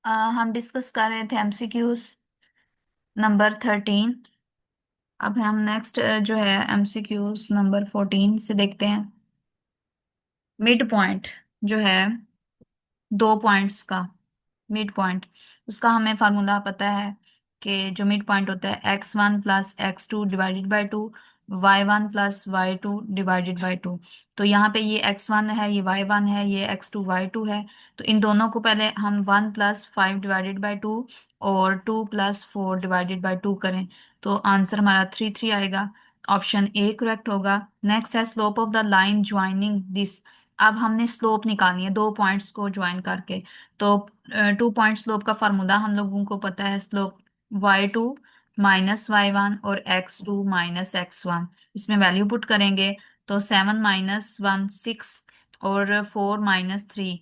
हम डिस्कस कर रहे थे एमसीक्यूज नंबर 13। अब हम नेक्स्ट जो है एमसीक्यूज नंबर 14 से देखते हैं। मिड पॉइंट जो है 2 पॉइंट्स का मिड पॉइंट, उसका हमें फार्मूला पता है कि जो मिड पॉइंट होता है x1 + x2 divided by 2, y1 + y2 divided by 2। तो यहाँ पे ये x1 है, ये y1 है, ये x2 y2 है। तो इन दोनों को पहले हम 1 + 5 डिवाइडेड बाई 2 और 2 + 4 डिवाइडेड बाई 2 करें तो आंसर हमारा 3 आएगा। ऑप्शन ए करेक्ट होगा। नेक्स्ट है slope of the line joining this. अब हमने स्लोप निकालनी है 2 पॉइंट्स को ज्वाइन करके। तो 2 पॉइंट स्लोप का फार्मूला हम लोगों को पता है, स्लोप y2 - y1 और x2 - x1। इसमें वैल्यू पुट करेंगे तो 7 - 1 6 और 4 - 3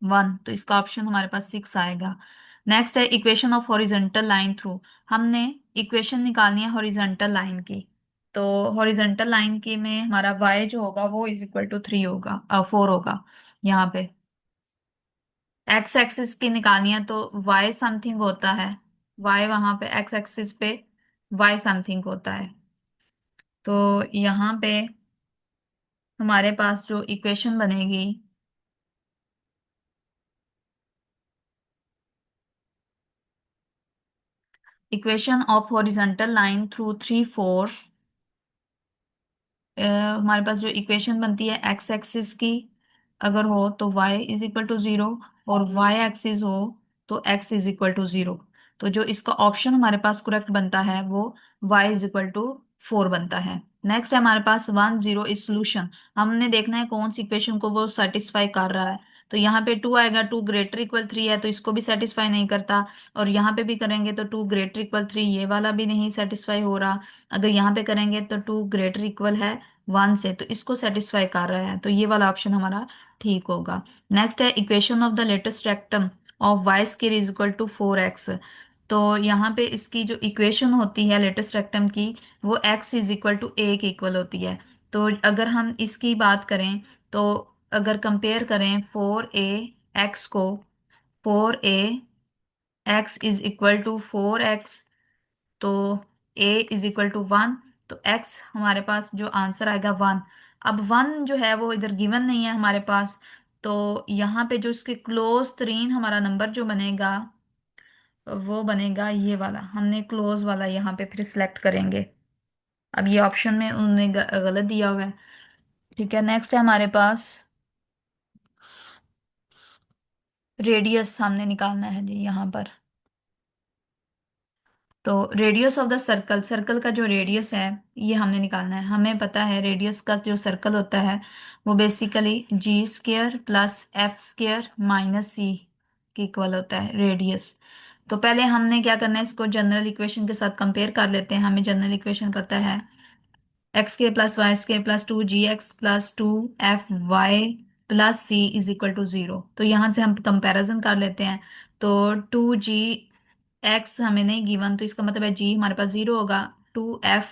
1। तो इसका ऑप्शन हमारे पास 6 आएगा। नेक्स्ट है equation of horizontal line through. हमने इक्वेशन निकालनी है हॉरिजॉन्टल लाइन की। तो हॉरिजॉन्टल लाइन की में हमारा y जो होगा वो = 3 होगा, 4 होगा यहाँ पे। एक्स एक्सिस की निकालनी है तो y समथिंग होता है, y वहां पे एक्स एक्सिस पे y समथिंग होता है। तो यहाँ पे हमारे पास जो इक्वेशन बनेगी, equation of horizontal line through 3 4, हमारे पास जो इक्वेशन बनती है एक्स एक्सिस की अगर हो तो y = 0 और y एक्सिस हो तो x = 0। तो जो इसका ऑप्शन हमारे पास करेक्ट बनता है वो y = 4 बनता है। नेक्स्ट है हमारे पास 1 0 इज सोल्यूशन। हमने देखना है कौन सी इक्वेशन को वो सेटिस्फाई कर रहा है। तो यहाँ पे 2 आएगा, 2 > 3 है तो इसको भी सेटिस्फाई नहीं करता। और यहाँ पे भी करेंगे तो 2 > 3 ये वाला भी नहीं सेटिस्फाई हो रहा। अगर यहाँ पे करेंगे तो 2 > है 1 से, तो इसको सेटिस्फाई कर रहा है, तो ये वाला ऑप्शन हमारा ठीक होगा। नेक्स्ट है equation of the latus rectum of y2 = 4x। तो यहाँ पे इसकी जो इक्वेशन होती है लेटेस्ट रेक्टम की वो x = 1 के इक्वल होती है। तो अगर हम इसकी बात करें तो अगर कंपेयर करें 4a x को, 4a x = 4x, तो a = 1, तो x हमारे पास जो आंसर आएगा 1। अब 1 जो है वो इधर गिवन नहीं है हमारे पास। तो यहाँ पे जो इसके क्लोज तरीन हमारा नंबर जो बनेगा वो बनेगा ये वाला। हमने क्लोज वाला यहाँ पे फिर सिलेक्ट करेंगे। अब ये ऑप्शन में उन्होंने गलत दिया हुआ है। ठीक है, नेक्स्ट है हमारे पास रेडियस हमने निकालना है जी यहाँ पर। तो radius of the circle, circle का जो रेडियस है ये हमने निकालना है। हमें पता है रेडियस का जो सर्कल होता है वो बेसिकली g² + f² - c के इक्वल होता है रेडियस। तो पहले हमने क्या करना है, इसको जनरल इक्वेशन के साथ कंपेयर कर लेते हैं। हमें जनरल इक्वेशन पता है x² + y² + 2gx + 2fy + c = 0। तो यहाँ से हम कंपैरिजन कर लेते हैं। तो 2gx हमें नहीं गिवन, तो इसका मतलब है g हमारे पास 0 होगा। 2f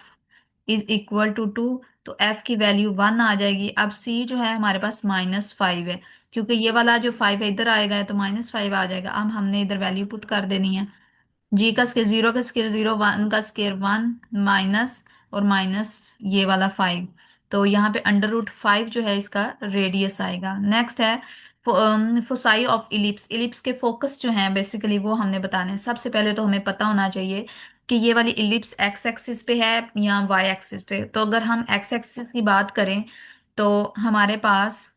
= 2, तो f की वैल्यू 1 आ जाएगी। अब c जो है हमारे पास -5 है, क्योंकि ये वाला जो 5 है इधर आएगा तो -5 आ जाएगा। अब हमने इधर वैल्यू पुट कर देनी है। जी का स्केयर 0, का स्केयर 0, 1 का स्केयर 1, माइनस और माइनस ये वाला 5। तो यहाँ पे √5 जो है इसका रेडियस आएगा। नेक्स्ट है फोसाई ऑफ इलिप्स। इलिप्स के फोकस जो हैं बेसिकली वो हमने बताने हैं। सबसे पहले तो हमें पता होना चाहिए कि ये वाली इलिप्स एक्स एक्सिस पे है या वाई एक्सिस पे। तो अगर हम एक्स एक्सिस की बात करें तो हमारे पास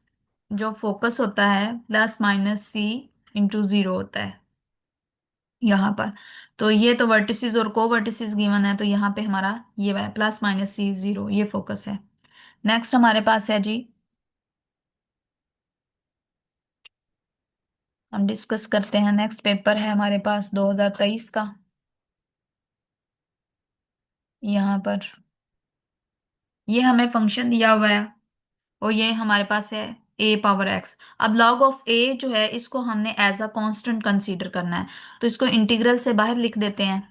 जो फोकस होता है ±c × 0 होता है यहाँ पर। तो ये तो वर्टिसेस और को वर्टिसेस गिवन है, तो यहाँ पे हमारा ये ±c0 ये फोकस है। नेक्स्ट हमारे पास है जी, हम डिस्कस करते हैं। नेक्स्ट पेपर है हमारे पास 2023 का। यहाँ पर ये हमें फंक्शन दिया हुआ है और ये हमारे पास है a⁻x। अब log ऑफ a जो है इसको हमने एज अ कांस्टेंट कंसीडर करना है, तो इसको इंटीग्रल से बाहर लिख देते हैं।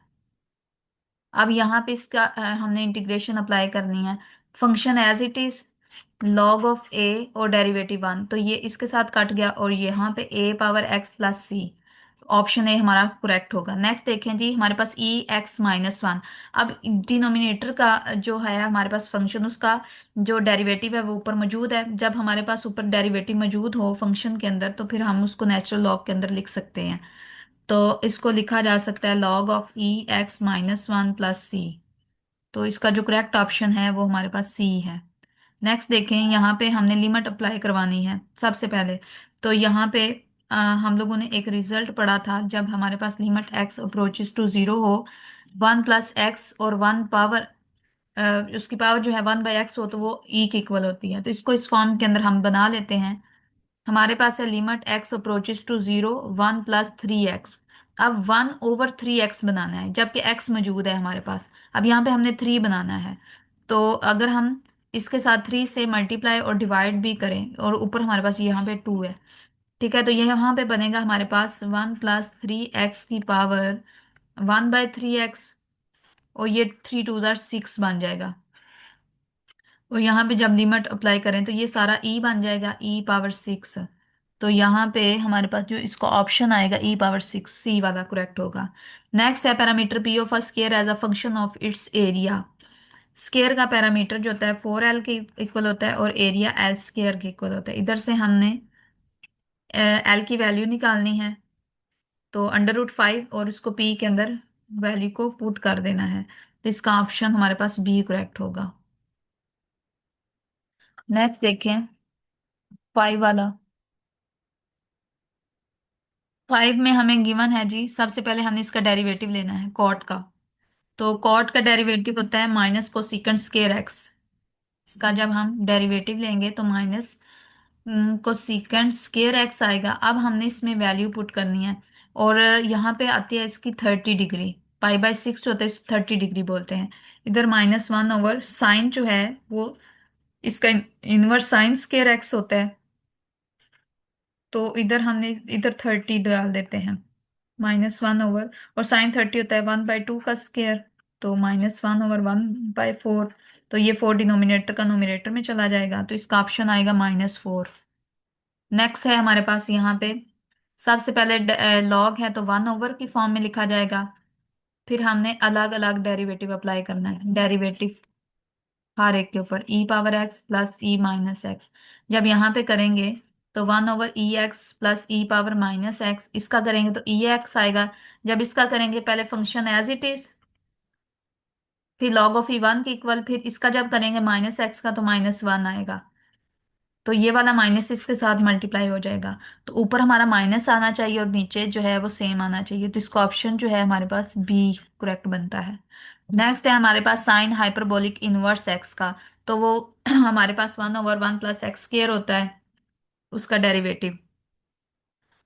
अब यहाँ पे इसका हमने इंटीग्रेशन अप्लाई करनी है। Function as it is log of a और डेरिवेटिव 1, तो ये इसके साथ कट गया और यहाँ पे a⁻x + c। ऑप्शन ए हमारा करेक्ट होगा। नेक्स्ट देखें जी, हमारे पास e(x-1)। अब डिनोमिनेटर का जो है हमारे पास फंक्शन, उसका जो डेरिवेटिव है वो ऊपर मौजूद है। जब हमारे पास ऊपर डेरिवेटिव मौजूद हो फंक्शन के अंदर, तो फिर हम उसको नेचुरल लॉग के अंदर लिख सकते हैं। तो इसको लिखा जा सकता है log ऑफ e(x-1) प्लस सी। तो इसका जो करेक्ट ऑप्शन है वो हमारे पास सी है। नेक्स्ट देखें, यहाँ पे हमने लिमिट अप्लाई करवानी है सबसे पहले। तो यहाँ पे हम लोगों ने एक रिजल्ट पढ़ा था, जब हमारे पास limit x approaches to zero हो, 1 + x और 1 पावर, उसकी पावर जो है 1/x हो, तो वो e की इक्वल होती है। तो इसको इस फॉर्म के अंदर हम बना लेते हैं। हमारे पास है limit x approaches to zero, 1 + 3x। अब 1/3x बनाना है, जबकि x मौजूद है हमारे पास। अब यहाँ पे हमने 3 बनाना है। तो अगर हम इसके साथ 3 से मल्टीप्लाई और डिवाइड भी करें, और ऊपर हमारे पास यहाँ पे 2 है, ठीक है, तो ये यहाँ पे बनेगा हमारे पास 1 + 3x की पावर 1/3x, और ये 3 × 2 = 6 बन जाएगा। और यहाँ पे जब लिमिट अप्लाई करें तो ये सारा e बन जाएगा, e⁻6। तो यहाँ पे हमारे पास जो इसका ऑप्शन आएगा e⁻6, सी वाला करेक्ट होगा। नेक्स्ट है parameter p of a square as a function of its area. Square का पैरामीटर जो होता है 4l के इक्वल होता है, और एरिया l² के इक्वल होता है। इधर से हमने l की वैल्यू निकालनी है, तो √5 और उसको p के अंदर वैल्यू को पुट कर देना है। तो इसका ऑप्शन हमारे पास बी करेक्ट होगा। नेक्स्ट देखें 5 वाला। 5 में हमें गिवन है जी, सबसे पहले हमने इसका डेरिवेटिव लेना है कॉट का। तो कॉट का डेरिवेटिव होता है माइनस कोसेकंड स्केयर एक्स। इसका जब हम डेरिवेटिव लेंगे तो माइनस कोसेकंड स्केयर एक्स आएगा। अब हमने इसमें वैल्यू पुट करनी है, और यहाँ पे आती है इसकी 30 डिग्री। π/6 जो होता है 30 डिग्री बोलते हैं। इधर -1/sin जो है वो इसका इनवर्स साइन स्केयर एक्स होता है। तो इधर हमने इधर 30 डाल देते हैं, -1/, और sin 30 होता है 1/2 का स्केयर, तो -1/1/4। तो ये 4 डिनोमिनेटर का नोमिनेटर में चला जाएगा, तो इसका ऑप्शन आएगा -4। नेक्स्ट है हमारे पास यहाँ पे, सबसे पहले लॉग है तो 1/, की फॉर्म में लिखा जाएगा। फिर हमने अलग अलग डेरिवेटिव अप्लाई करना है, डेरिवेटिव हर एक के ऊपर e⁻x प्लस e⁻x। जब यहाँ पे करेंगे तो 1/ex प्लस e⁻−x, इसका करेंगे तो ex आएगा। जब इसका करेंगे पहले फंक्शन एज इट इज, फिर log ऑफ e1 के इक्वल, फिर इसका जब करेंगे -x का तो -1 आएगा। तो ये वाला माइनस इसके साथ मल्टीप्लाई हो जाएगा। तो ऊपर हमारा माइनस आना चाहिए और नीचे जो है वो सेम आना चाहिए। तो इसका ऑप्शन जो है हमारे पास बी करेक्ट बनता है। नेक्स्ट है हमारे पास साइन हाइपरबोलिक इनवर्स एक्स का। तो वो हमारे पास 1/1 + x² होता है, उसका डेरिवेटिव।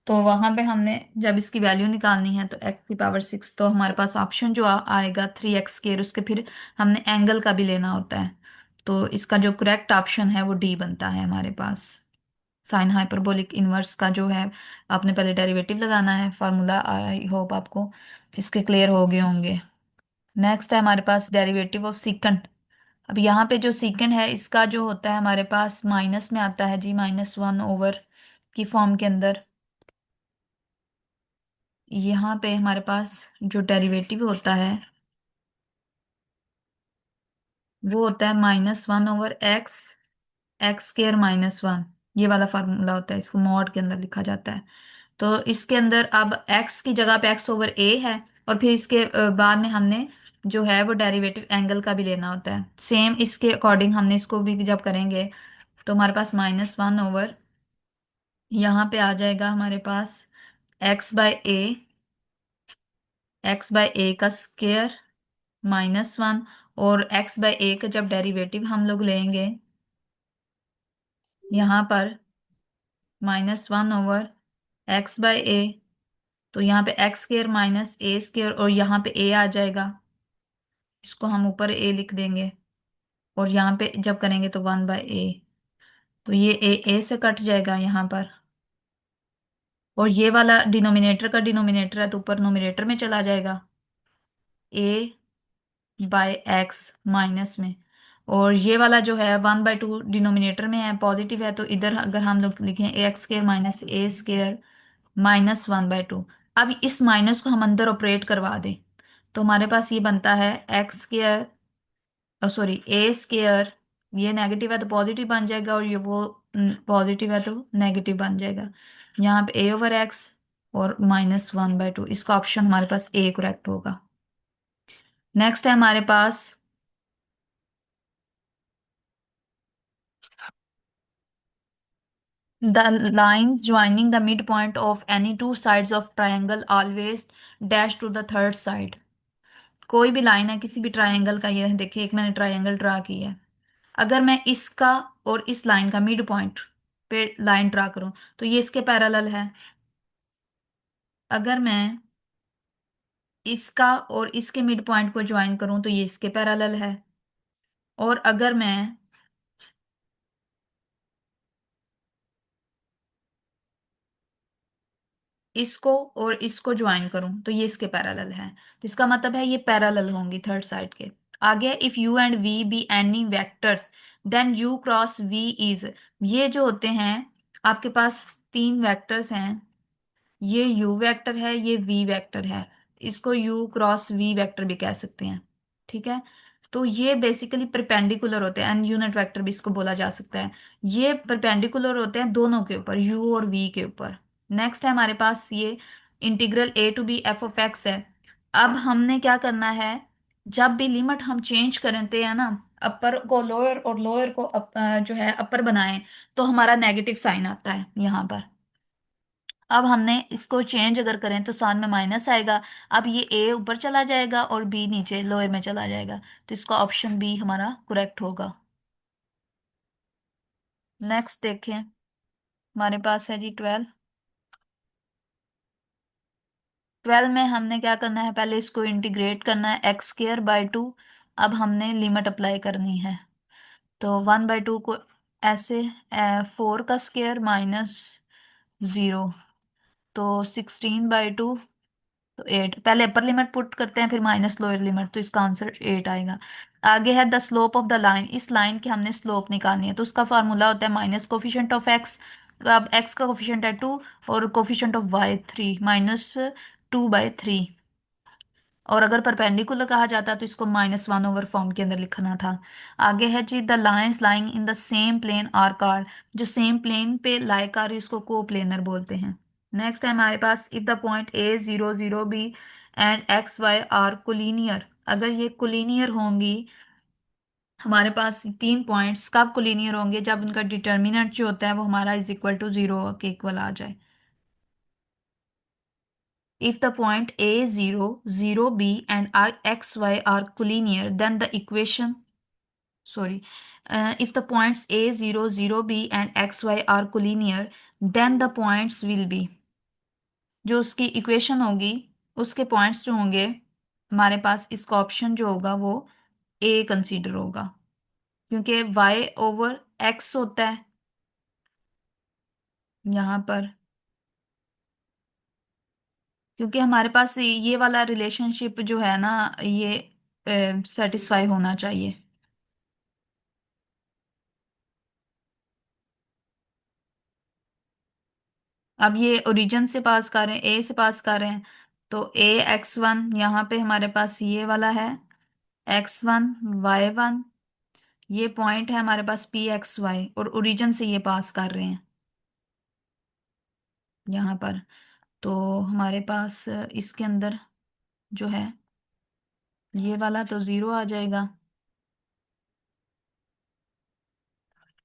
तो वहां पे हमने जब इसकी वैल्यू निकालनी है तो x⁻6, तो हमारे पास ऑप्शन जो आएगा 3x²। उसके फिर हमने एंगल का भी लेना होता है। तो इसका जो करेक्ट ऑप्शन है वो डी बनता है हमारे पास। साइन हाइपरबोलिक इनवर्स का जो है, आपने पहले डेरिवेटिव लगाना है, फार्मूला आई होप आपको इसके क्लियर हो गए होंगे। नेक्स्ट है हमारे पास डेरिवेटिव ऑफ सीकंड। अब यहाँ पे जो सीकंड है इसका जो होता है हमारे पास माइनस में आता है जी, -1/, की फॉर्म के अंदर। यहाँ पे हमारे पास जो डेरिवेटिव होता है वो होता है -1/x, x²-1। ये वाला फार्मूला होता है, इसको मॉड के अंदर लिखा जाता है। तो इसके अंदर अब x की जगह पे x/a है, और फिर इसके बाद में हमने जो है वो डेरिवेटिव एंगल का भी लेना होता है। सेम इसके अकॉर्डिंग हमने इसको भी जब करेंगे तो हमारे पास -1/, यहाँ पे आ जाएगा हमारे पास x/a, x/a का स्क्वायर -1, और x/a का जब डेरिवेटिव हम लोग लेंगे यहाँ पर -1/x/a, तो यहाँ पे x² - a² और यहाँ पे a आ जाएगा। इसको हम ऊपर a लिख देंगे, और यहाँ पे जब करेंगे तो 1/a। तो ये a से कट जाएगा यहाँ पर, और ये वाला डिनोमिनेटर का डिनोमिनेटर है तो ऊपर नोमिनेटर में चला जाएगा, a/x माइनस में। और ये वाला जो है 1/2 डिनोमिनेटर में है, पॉजिटिव है, तो इधर अगर हम लोग लिखें x² - a² -1/2, अब इस माइनस को हम अंदर ऑपरेट करवा दें, तो हमारे पास ये बनता है एक्स स्केयर, सॉरी ए स्केयर, ये नेगेटिव है तो पॉजिटिव बन जाएगा, और ये वो पॉजिटिव है तो नेगेटिव बन जाएगा। यहाँ पे ए ओवर एक्स और -1/2, इसका ऑप्शन हमारे पास ए करेक्ट होगा। नेक्स्ट है हमारे पास the lines joining the midpoint of any two sides of triangle always dash to the third side। कोई भी लाइन है किसी भी ट्रायंगल का, ये देखिए एक मैंने ट्रायंगल ड्रा किया है, अगर मैं इसका और इस लाइन का मिड पॉइंट पे लाइन ड्रा करूं तो ये इसके पैरेलल है। अगर मैं इसका और इसके मिड पॉइंट को ज्वाइन करूं तो ये इसके पैरेलल है। और अगर मैं इसको और इसको ज्वाइन करूं तो ये इसके पैरेलल है, तो इसका मतलब है ये पैरेलल होंगी थर्ड साइड के। आगे if U and V be any vectors then U cross V is, ये जो होते हैं आपके पास तीन वेक्टर्स हैं, ये u वेक्टर है, ये v वेक्टर है, इसको u क्रॉस v वेक्टर भी कह सकते हैं। ठीक है, तो ये बेसिकली परपेंडिकुलर होते हैं, एंड यूनिट वेक्टर भी इसको बोला जा सकता है। ये परपेंडिकुलर होते हैं दोनों के ऊपर, u और v के ऊपर। नेक्स्ट है हमारे पास ये इंटीग्रल a टू बी f ऑफ x है। अब हमने क्या करना है, जब भी लिमिट हम चेंज करते हैं ना, अपर को लोअर और लोअर को जो है अपर बनाएं, तो हमारा नेगेटिव साइन आता है यहाँ पर। अब हमने इसको चेंज अगर करें तो साथ में माइनस आएगा। अब ये ए ऊपर चला जाएगा और बी नीचे लोअर में चला जाएगा, तो इसका ऑप्शन बी हमारा करेक्ट होगा। नेक्स्ट देखें, हमारे पास है जी 12। 12 में हमने क्या करना है, पहले इसको इंटीग्रेट करना है x² बाई 2। अब हमने लिमिट अप्लाई करनी है, तो 1/2 को ऐसे, 4 का स्क्वायर -0, तो 16/2, तो 8। पहले अपर लिमिट पुट करते हैं फिर माइनस लोअर लिमिट, तो इसका आंसर 8 आएगा। आगे है the slope of the line, इस लाइन की हमने स्लोप निकालनी है, तो उसका फार्मूला होता है माइनस कोफिशिएंट ऑफ एक्स। अब एक्स का कोफिशिएंट है 2 और कोफिशिएंट ऑफ वाई 3, -2/3। और अगर परपेंडिकुलर कहा जाता तो इसको -1 ओवर फॉर्म के अंदर लिखना था। आगे है जी the lines lying in the same plane are called, जो सेम प्लेन पे लाई कर रही है उसको को प्लेनर बोलते हैं। नेक्स्ट है हमारे पास if the point a 0 0 b and x y are collinear, अगर ये कोलिनियर होंगी, हमारे पास तीन पॉइंट्स कब कोलिनियर होंगे, जब उनका डिटर्मिनेंट जो होता है वो हमारा इज इक्वल टू 0 के इक्वल आ जाए। If the point A 0 0 B and x y are collinear, then the equation, sorry, if the points A 0 0 B and x y are collinear, then the points will be, जो उसकी equation होगी उसके points जो होंगे हमारे पास, इसका option जो होगा वो ए कंसीडर होगा, क्योंकि y ओवर x होता है यहाँ पर, क्योंकि हमारे पास ये वाला रिलेशनशिप जो है ना, ये सेटिस्फाई होना चाहिए। अब ये ओरिजिन से पास कर रहे हैं, ए से पास कर रहे हैं, तो a x1 यहाँ पे हमारे पास ये वाला है, x1 y1, ये पॉइंट है हमारे पास p(x, y) और ओरिजिन से ये पास कर रहे हैं यहाँ पर। तो हमारे पास इसके अंदर जो है ये वाला तो 0 आ जाएगा,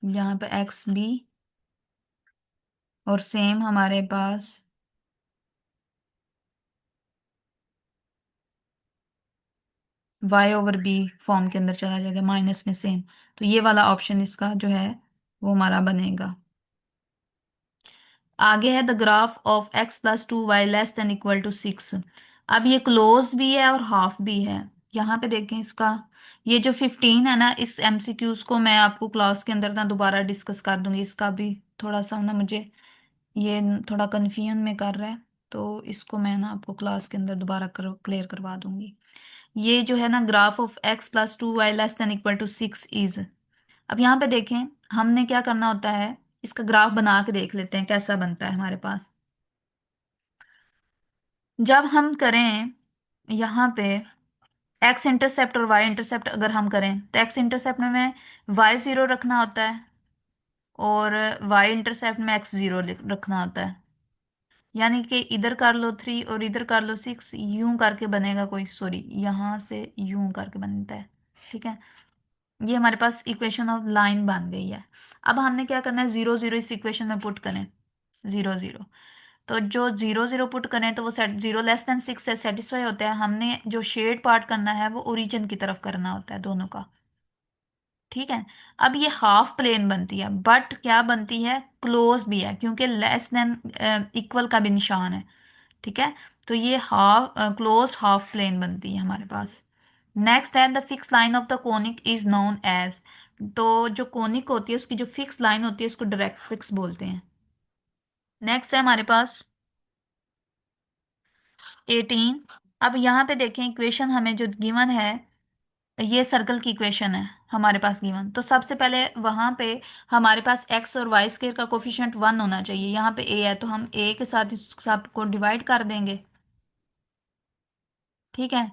यहाँ पे x b, और सेम हमारे पास y/b फॉर्म के अंदर चला जाएगा माइनस में सेम। तो ये वाला ऑप्शन इसका जो है वो हमारा बनेगा। आगे है द ग्राफ ऑफ x+2y < 6। अब ये क्लोज भी है और हाफ भी है। यहाँ पे देखें इसका, ये जो 15 है ना, इस एमसीक्यूज को मैं आपको क्लास के अंदर ना दोबारा डिस्कस कर दूंगी, इसका भी थोड़ा सा ना मुझे ये थोड़ा कन्फ्यूजन में कर रहा है, तो इसको मैं ना आपको क्लास के अंदर दोबारा क्लियर करवा दूंगी। ये जो है ना ग्राफ ऑफ x+2y < 6 इज, अब यहाँ पे देखें हमने क्या करना होता है, इसका ग्राफ बना के देख लेते हैं कैसा बनता है हमारे पास। जब हम करें यहाँ पे एक्स इंटरसेप्ट और वाई इंटरसेप्ट अगर हम करें तो एक्स इंटरसेप्ट में वाई जीरो रखना होता है और वाई इंटरसेप्ट में एक्स जीरो रखना होता है। यानी कि इधर कर लो 3 और इधर कर लो 6, यूं करके बनेगा कोई, सॉरी यहाँ से यूं करके बनता है। ठीक है, ये हमारे पास इक्वेशन ऑफ लाइन बन गई है। अब हमने क्या करना है, जीरो जीरो इस इक्वेशन में पुट करें, जीरो जीरो। तो जो जीरो जीरो पुट करें तो वो सेट 0 <6 से सेटिस्फाई होता है। हमने जो शेड पार्ट करना है वो ओरिजिन की तरफ करना होता है दोनों का। ठीक है, अब ये हाफ प्लेन बनती है, बट क्या बनती है, क्लोज भी है, क्योंकि लेस देन इक्वल का भी निशान है। ठीक है, तो ये हाफ क्लोज हाफ प्लेन बनती है हमारे पास। नेक्स्ट है the fix line of the conic is known as. तो जो कोनिक होती है उसकी जो फिक्स लाइन होती है उसको डायरेक्ट फिक्स बोलते हैं। नेक्स्ट है हमारे पास 18। अब यहाँ पे देखें इक्वेशन हमें जो गिवन है, ये सर्कल की इक्वेशन है हमारे पास गिवन। तो सबसे पहले वहां पे हमारे पास एक्स और वाई स्केयर का कोफिशिएंट 1 होना चाहिए। यहाँ पे ए है तो हम ए के साथ इस सबको डिवाइड कर देंगे। ठीक है,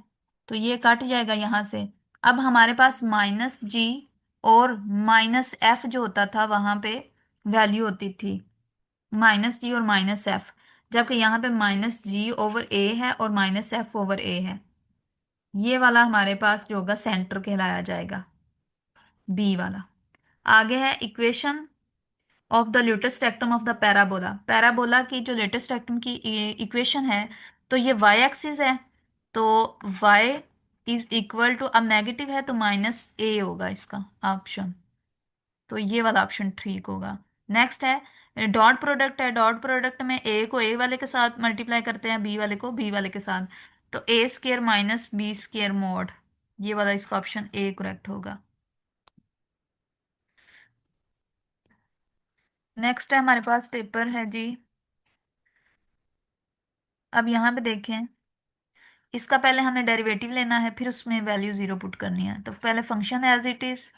तो ये कट जाएगा यहाँ से। अब हमारे पास माइनस जी और माइनस एफ जो होता था वहां पे वैल्यू होती थी माइनस जी और माइनस एफ, जबकि यहाँ पे माइनस जी ओवर ए है और माइनस एफ ओवर ए है। ये वाला हमारे पास जो होगा सेंटर कहलाया जाएगा, बी वाला। आगे है equation of the latus rectum of the parabola. Parabola की जो लेटेस्ट रेक्टम की इक्वेशन है, तो ये वाई एक्सिस है, तो y इज इक्वल टू, अब नेगेटिव है तो माइनस ए होगा इसका ऑप्शन। तो ये वाला ऑप्शन ठीक होगा। नेक्स्ट है डॉट प्रोडक्ट है। डॉट प्रोडक्ट में ए को ए वाले के साथ मल्टीप्लाई करते हैं, बी वाले को बी वाले के साथ। तो A square minus B square mod, ये वाला इसका ऑप्शन ए करेक्ट होगा। नेक्स्ट है हमारे पास पेपर है जी। अब यहाँ पे देखें, इसका पहले हमें डेरिवेटिव लेना है, फिर उसमें वैल्यू जीरो पुट करनी है। तो पहले फंक्शन एज इट इज,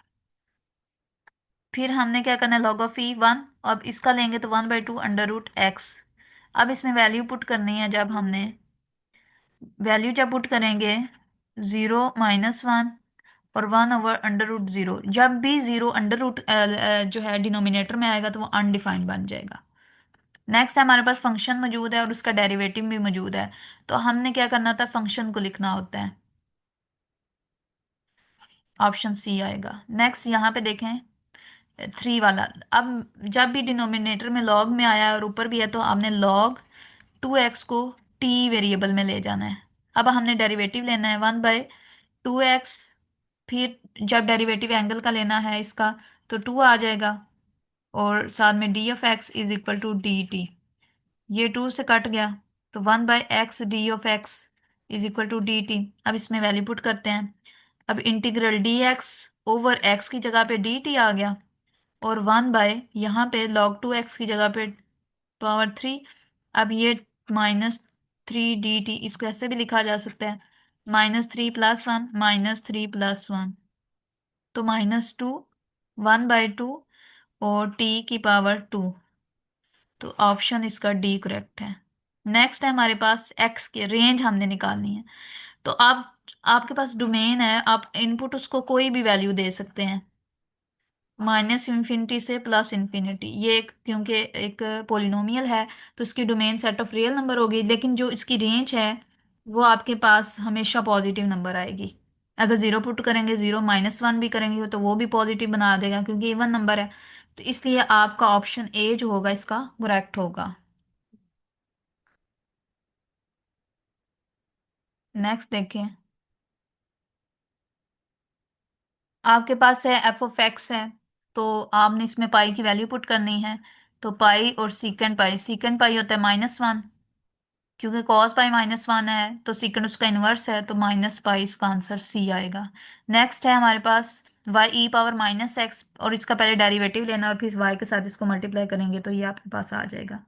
फिर हमने क्या करना है, लॉग ऑफ ई 1। अब इसका लेंगे तो 1/2 अंडर रूट एक्स। अब इसमें वैल्यू पुट करनी है, जब हमने वैल्यू जब पुट करेंगे 0 - 1 और 1/√0, जब भी जीरो अंडर रूट जो है डिनोमिनेटर में आएगा तो वो अनडिफाइंड बन जाएगा। नेक्स्ट हमारे पास फंक्शन मौजूद है और उसका डेरिवेटिव भी मौजूद है, तो हमने क्या करना था, फंक्शन को लिखना होता है। ऑप्शन सी आएगा। नेक्स्ट यहाँ पे देखें 3 वाला। अब जब भी डिनोमिनेटर में लॉग में आया और ऊपर भी है तो आपने लॉग 2x को t वेरिएबल में ले जाना है। अब हमने डेरिवेटिव लेना है 1/2x। फिर जब डेरिवेटिव एंगल का लेना है इसका, तो 2 आ जाएगा, और साथ में d(x) = dt। ये 2 से कट गया, तो 1/x d(x) = dt। अब इसमें वैल्यू पुट करते हैं। अब इंटीग्रल dx/x की जगह पे dt आ गया, और 1/यहाँ पे log 2x की जगह पे पावर 3। अब ये -3 dt, इसको ऐसे भी लिखा जा सकता है, -3 + 1 -3 + 1, तो -2, 1/2 और t⁻²। तो ऑप्शन इसका डी करेक्ट है। नेक्स्ट है हमारे पास एक्स की रेंज हमने निकालनी है। तो आप, आपके पास डोमेन है, आप इनपुट उसको कोई भी वैल्यू दे सकते हैं, -∞ से +∞। ये एक, क्योंकि एक पोलिनोमियल है तो इसकी domain set of real number होगी, लेकिन जो इसकी रेंज है वो आपके पास हमेशा पॉजिटिव नंबर आएगी। अगर जीरो पुट करेंगे, 0 - 1 भी करेंगे तो वो भी पॉजिटिव बना देगा, क्योंकि इवन नंबर है। तो इसलिए आपका ऑप्शन ए जो होगा इसका करेक्ट होगा। नेक्स्ट देखें, आपके पास है f(x) है, तो आपने इसमें पाई की वैल्यू पुट करनी है। तो पाई और सीकेंड पाई होता है -1, क्योंकि कॉस पाई -1 है तो सीकेंड उसका इन्वर्स है, तो -पाई इसका आंसर सी आएगा। नेक्स्ट है हमारे पास y e⁻⁻x, और इसका पहले डेरिवेटिव लेना और फिर y के साथ इसको मल्टीप्लाई करेंगे तो ये आपके पास आ जाएगा।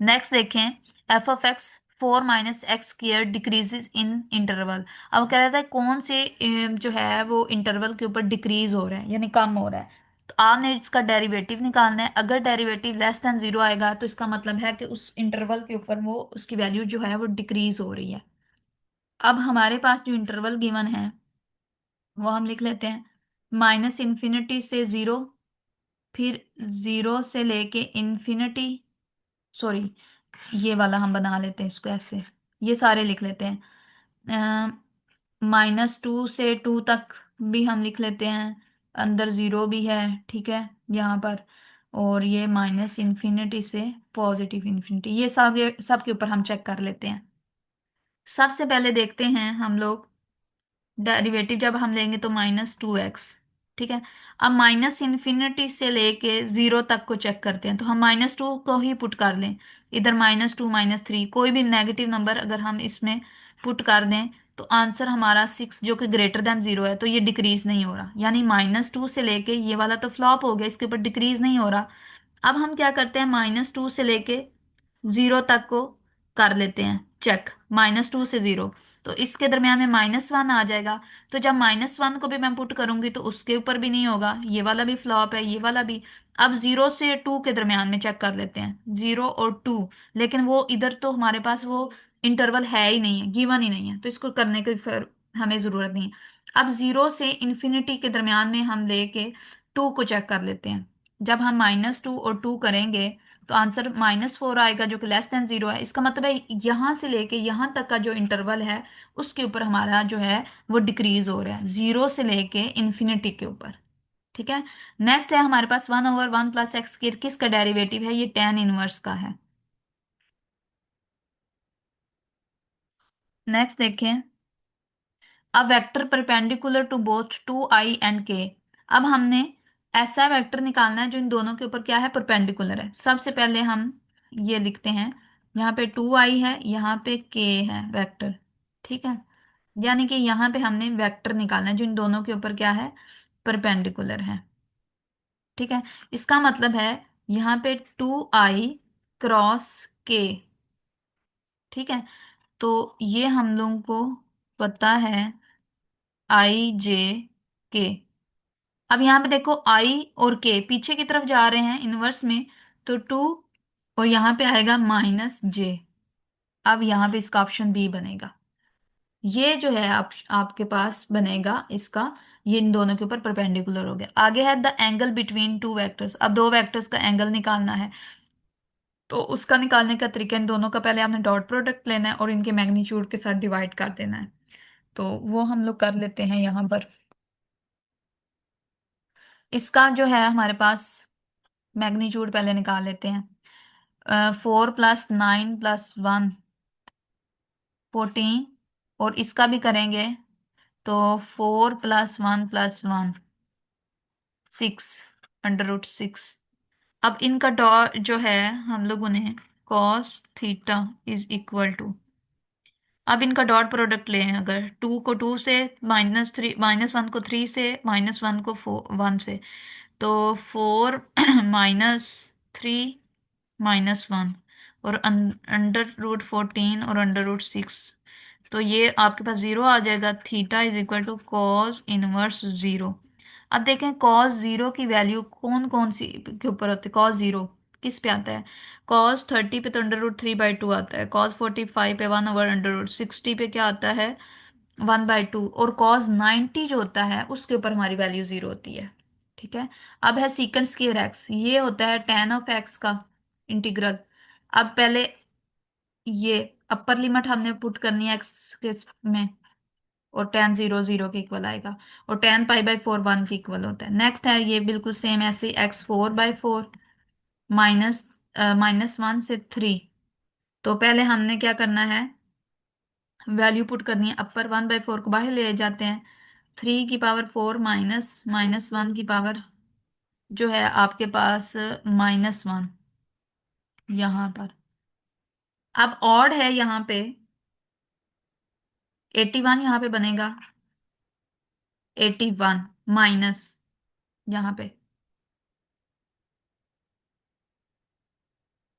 नेक्स्ट देखें, f(x) 4 - x² डिक्रीजेज इन इंटरवल। अब कह रहा था कौन से जो है वो इंटरवल के ऊपर डिक्रीज हो रहा है यानी कम हो रहा है। तो आपने इसका डेरिवेटिव निकालना है। अगर डेरिवेटिव लेस देन जीरो आएगा तो इसका मतलब है कि उस इंटरवल के ऊपर वो उसकी वैल्यू जो है वो डिक्रीज हो रही है। अब हमारे पास जो इंटरवल गिवन है वो हम लिख लेते हैं, माइनस इन्फिनिटी से जीरो, फिर जीरो से लेके इन्फिनिटी, सॉरी ये वाला हम बना लेते हैं इसको ऐसे, ये सारे लिख लेते हैं। -2 से 2 तक भी हम लिख लेते हैं, अंदर जीरो भी है, ठीक है यहाँ पर। और ये माइनस इन्फिनिटी से पॉजिटिव इन्फिनिटी, ये सब के ऊपर हम चेक कर लेते हैं। सबसे पहले देखते हैं हम लोग डेरिवेटिव जब हम लेंगे तो -2x, ठीक है। अब माइनस इन्फिनिटी से लेके जीरो तक को चेक करते हैं, तो हम -2 को ही पुट कर लें इधर, -2 -3 कोई भी नेगेटिव नंबर अगर हम इसमें पुट कर दें तो आंसर हमारा 6 जो कि ग्रेटर देन जीरो है, तो ये डिक्रीज नहीं हो रहा, यानी -2 से लेके ये वाला तो फ्लॉप हो गया, इसके ऊपर डिक्रीज नहीं हो रहा। अब हम क्या करते हैं, -2 से लेके जीरो तक को कर लेते हैं चेक, -2 से जीरो, तो इसके दरम्यान में -1 आ जाएगा। तो जब -1 को भी मैं पुट करूंगी तो उसके ऊपर भी नहीं होगा, ये वाला भी फ्लॉप है, ये वाला भी। अब जीरो से टू के दरम्यान में चेक कर लेते हैं, जीरो और टू, लेकिन वो इधर तो हमारे पास वो इंटरवल है ही नहीं है, गिवन ही नहीं है, तो इसको करने की फिर हमें जरूरत नहीं है। अब जीरो से इन्फिनिटी के दरम्यान में हम लेके टू को चेक कर लेते हैं। जब हम -2 और 2 करेंगे तो आंसर -4 आएगा जो कि लेस देन जीरो है। इसका मतलब है यहां से लेके यहां तक का जो इंटरवल है उसके ऊपर हमारा जो है वो डिक्रीज हो रहा है, जीरो से लेके इन्फिनिटी के ऊपर, ठीक है। नेक्स्ट है हमारे पास 1/1 + x किसका डेरिवेटिव है, ये tan इनवर्स का है। नेक्स्ट देखें, अब vector perpendicular to both 2i and k। अब हमने ऐसा वेक्टर निकालना है जो इन दोनों के ऊपर क्या है, परपेंडिकुलर है। सबसे पहले हम ये लिखते हैं, यहाँ पे 2i है, यहाँ पे k है वेक्टर, ठीक है। यानी कि यहाँ पे हमने वेक्टर निकालना है जो इन दोनों के ऊपर क्या है, परपेंडिकुलर है, ठीक है। इसका मतलब है यहाँ पे 2i क्रॉस k, ठीक है। तो ये हम लोगों को पता है i j k। अब यहाँ पे देखो i और k पीछे की तरफ जा रहे हैं इनवर्स में, तो 2 और यहाँ पे आएगा -j। अब यहाँ पे इसका ऑप्शन बी बनेगा, ये जो है आपके पास बनेगा इसका, ये इन दोनों के ऊपर परपेंडिकुलर हो गया। आगे है the angle between two vectors. अब दो वेक्टर्स का एंगल निकालना है, तो उसका निकालने का तरीका, इन दोनों का पहले आपने डॉट प्रोडक्ट लेना है और इनके मैग्नीट्यूड के साथ डिवाइड कर देना है। तो वो हम लोग कर लेते हैं यहाँ पर। इसका जो है हमारे पास मैग्नीट्यूड पहले निकाल लेते हैं, 4 + 9 + 1 14, और इसका भी करेंगे तो 4 + 1 + 1 6 √6। अब इनका डॉट जो है हम लोगों ने cos theta is equal to, अब इनका डॉट प्रोडक्ट लें, अगर टू को टू से, -3 -1 को 3 से, -1 को 1 से, तो 4 -3 -1 और √14 और √6, तो ये आपके पास जीरो आ जाएगा। Theta is equal to cos inverse zero. अब देखें कॉस जीरो की वैल्यू कौन कौन सी के ऊपर होती है, कॉस जीरो किस पे आता है, cos 30 पे तो √3/2 आता है, cos 45 पे 1/√60 पे क्या आता है, 1/2, और cos 90 जो होता है उसके ऊपर हमारी वैल्यू जीरो होती है, ठीक है। अब है सीकेंट स्क्वायर एक्स, ये होता है tan ऑफ एक्स का इंटीग्रल। अब पहले ये अपर लिमिट हमने पुट करनी है एक्स के में, और tan 0 0 के इक्वल आएगा, और tan π/4 1 के इक्वल होता है। नेक्स्ट है ये बिल्कुल सेम ऐसे x4/4 माइनस -1 से 3। तो पहले हमने क्या करना है, वैल्यू पुट करनी है, अपर 1/4 को बाहर ले जाते हैं, 3 की पावर 4 माइनस -1 की पावर जो है आपके पास -1 यहाँ पर। अब ऑड है यहाँ पे, 81 यहाँ पे बनेगा, 81 माइनस यहाँ पे,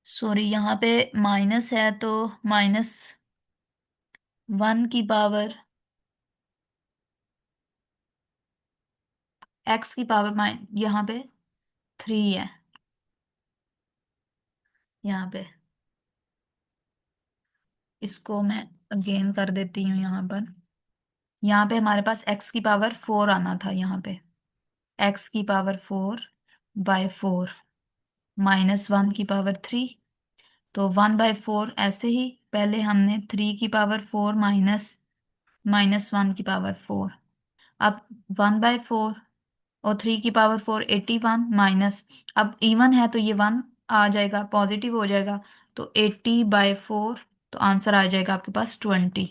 सॉरी यहाँ पे माइनस है तो -1 की पावर x की पावर यहाँ पे 3 है यहाँ पे। इसको मैं अगेन कर देती हूँ यहाँ पर। यहाँ पे हमारे पास x⁴ आना था यहाँ पे। x⁴ बाय 4 -1⁴ तो 1/4 ऐसे ही। पहले हमने 3⁴ -1⁴ अब 1/4 और 3⁴ 81 माइनस। अब इवन है तो ये 1 आ जाएगा, पॉजिटिव हो जाएगा। तो 80/4, तो आंसर आ जाएगा आपके पास 20।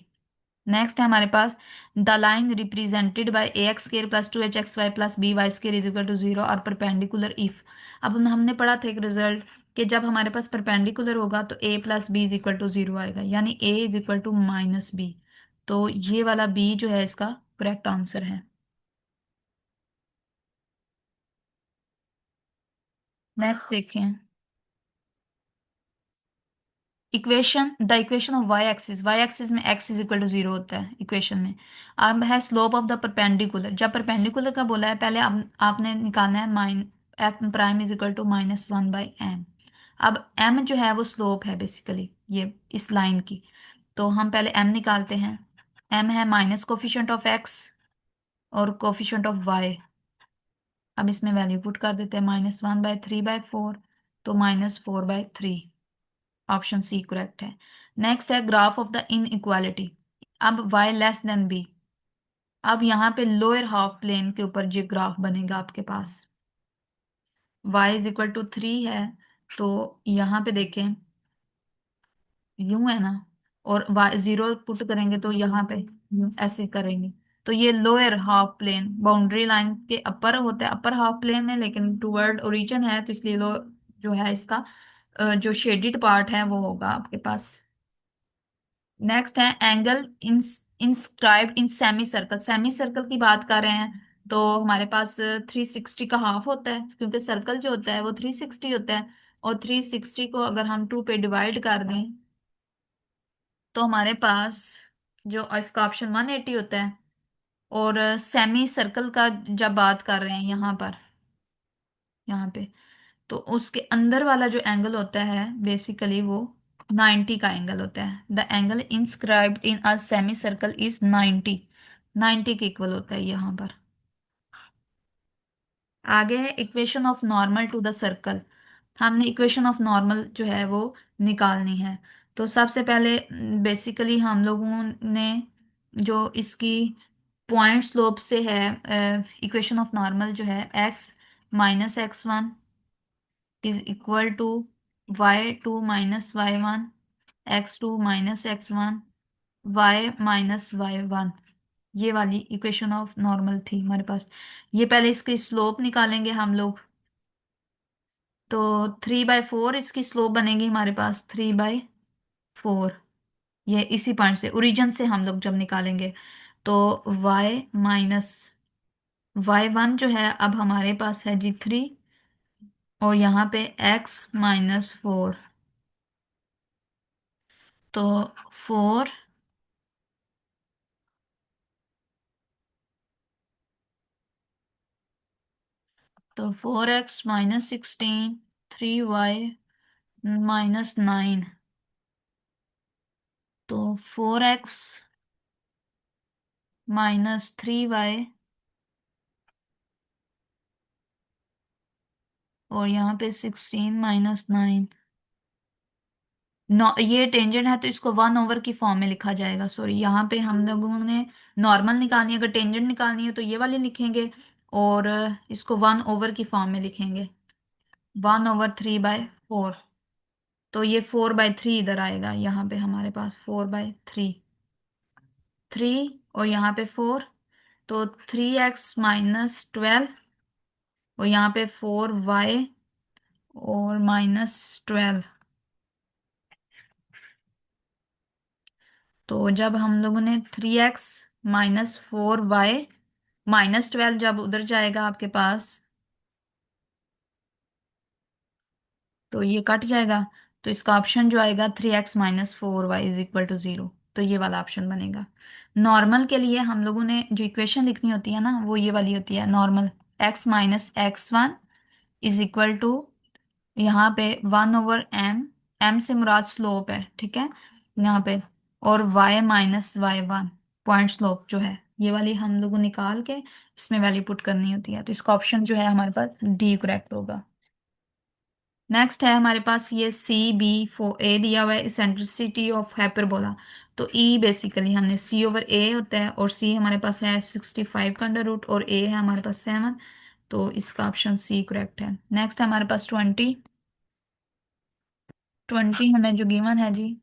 नेक्स्ट है हमारे पास the line represented by ax² + 2hxy + by² is equal to 0 और परपेंडिकुलर इफ। अब हमने पढ़ा था एक रिजल्ट कि जब हमारे पास परपेंडिकुलर होगा तो a + b is equal to 0 आएगा, यानी a is equal to -b। तो ये वाला b जो है इसका करेक्ट आंसर है। नेक्स्ट देखें। इक्वेशन ऑफ वाई एक्सिस में x इज इक्वल टू 0 होता है इक्वेशन में। अब है स्लोप ऑफ द परपेंडिकुलर। जब परपेंडिकुलर का बोला है पहले आपने निकालना है माइन F prime is equal to -1/m। अब m जो है वो स्लोप है बेसिकली ये इस लाइन की। तो हम पहले m निकालते हैं। m है माइनस कोफिशिएंट ऑफ x और कोफिशिएंट ऑफ y। अब इसमें वैल्यू पुट कर देते हैं, -1/3/4 तो -4/3। ऑप्शन सी करेक्ट है। नेक्स्ट है ग्राफ ऑफ द इनइक्वालिटी। अब y लेस देन b। अब यहाँ पे लोअर हाफ प्लेन के ऊपर जो ग्राफ बनेगा आपके पास y इज इक्वल टू 3 है। तो यहाँ पे देखें यूं है ना, और y 0 पुट करेंगे तो यहाँ पे ऐसे करेंगे। तो ये lower half plane boundary line के अपर होता है, अपर हाफ प्लेन में, लेकिन टूवर्ड ओरिजिन है तो इसलिए लो जो है इसका जो शेडेड पार्ट है वो होगा आपके पास। नेक्स्ट है angle inscribed in semi circle. Semi circle की बात कर रहे हैं तो हमारे पास 360 का हाफ होता है, क्योंकि सर्कल जो होता है वो 360 होता है। और 360 को अगर हम 2 पे डिवाइड कर दें तो हमारे पास जो इसका ऑप्शन 180 होता है। और सेमी सर्कल का जब बात कर रहे हैं यहाँ पे तो उसके अंदर वाला जो एंगल होता है बेसिकली वो 90 का एंगल होता है। The angle inscribed in a semi circle is 90 के इक्वल होता है यहाँ पर। आगे है equation of normal to the circle. हमने इक्वेशन ऑफ नॉर्मल जो है वो निकालनी है। तो सबसे पहले बेसिकली हम लोगों ने जो इसकी पॉइंट स्लोप से है इक्वेशन ऑफ नॉर्मल जो है x - x1 is equal to y2 - y1 x2 - x1 y - y1। ये वाली इक्वेशन ऑफ नॉर्मल थी हमारे पास। ये पहले इसकी स्लोप निकालेंगे हम लोग। तो 3/4 इसकी स्लोप बनेगी हमारे पास 3/4। ये इसी पॉइंट से ओरिजिन से हम लोग जब निकालेंगे तो y - y1 जो है अब हमारे पास है जी 3 और यहाँ पे x - 4। तो 4, तो 4x - 16 3y - 9। तो 4x - 3y और यहाँ पे 16 - 9। ये टेंजेंट है तो इसको 1/, की फॉर्म में लिखा जाएगा। सॉरी, यहाँ पे हम लोगों ने नॉर्मल निकालनी है, अगर टेंजेंट निकालनी है तो ये वाली लिखेंगे। और इसको 1/, की फॉर्म में लिखेंगे 1/3/4। तो ये 4/3 इधर आएगा, यहाँ पे हमारे पास 4/3। 3 और यहाँ पे 4, तो 3x - 12 और यहाँ पे 4y और -12। तो जब हम लोगों ने 3x - 4y -12 जब उधर जाएगा आपके पास तो ये कट जाएगा। तो इसका ऑप्शन जो आएगा 3x - 4y is equal to 0। तो ये वाला ऑप्शन बनेगा। नॉर्मल के लिए हम लोगों ने जो इक्वेशन लिखनी होती है ना वो ये वाली होती है normal. x - x1 is equal to, यहाँ पे 1/m, m से मुराद स्लोप है, ठीक है यहाँ पे, और y minus y1, point slope जो है ये वाली हम लोगों को निकाल के इसमें वैल्यू पुट करनी होती है, तो इसका ऑप्शन जो है हमारे पास डी करेक्ट होगा। नेक्स्ट है हमारे पास ये सी बी फॉर ए दिया हुआ है, इसेंट्रिसिटी ऑफ हाइपरबोला। तो ई बेसिकली हमने सी ओवर ए होता है, और सी हमारे पास है 65 का अंडर रूट, और ए है हमारे पास 7, तो इसका ऑप्शन सी करेक्ट है। नेक्स्ट है हमारे पास 20। 20 हमें जो गिवन है जी,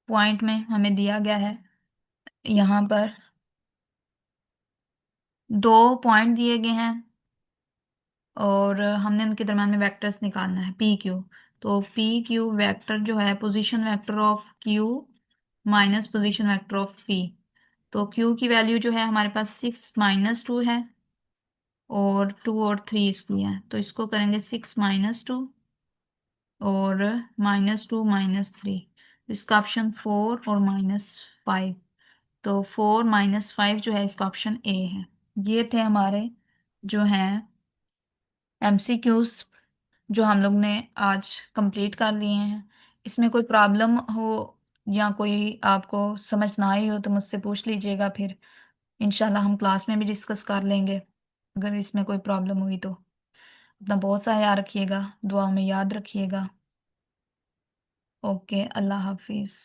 पॉइंट में हमें दिया गया है यहाँ पर, दो पॉइंट दिए गए हैं, और हमने उनके दरम्यान में वेक्टर्स निकालना है पी क्यू। तो पी क्यू वेक्टर जो है position vector of Q minus position vector of P. तो क्यू की वैल्यू जो है हमारे पास 6 - 2 है, और 2 और 3 इसकी है, तो इसको करेंगे 6 - 2 और -2 - 3, इसका ऑप्शन 4 और -5। तो 4 - 5 जो है इसका ऑप्शन ए है। ये थे हमारे जो हैं एमसीक्यूज, जो हम लोग ने आज कंप्लीट कर लिए हैं। इसमें कोई प्रॉब्लम हो या कोई आपको समझ ना आई हो तो मुझसे पूछ लीजिएगा, फिर इंशाल्लाह हम क्लास में भी डिस्कस कर लेंगे अगर इसमें कोई प्रॉब्लम हुई तो। अपना बहुत सा ख्याल रखिएगा, दुआ में याद रखिएगा। ओके, अल्लाह हाफिज़।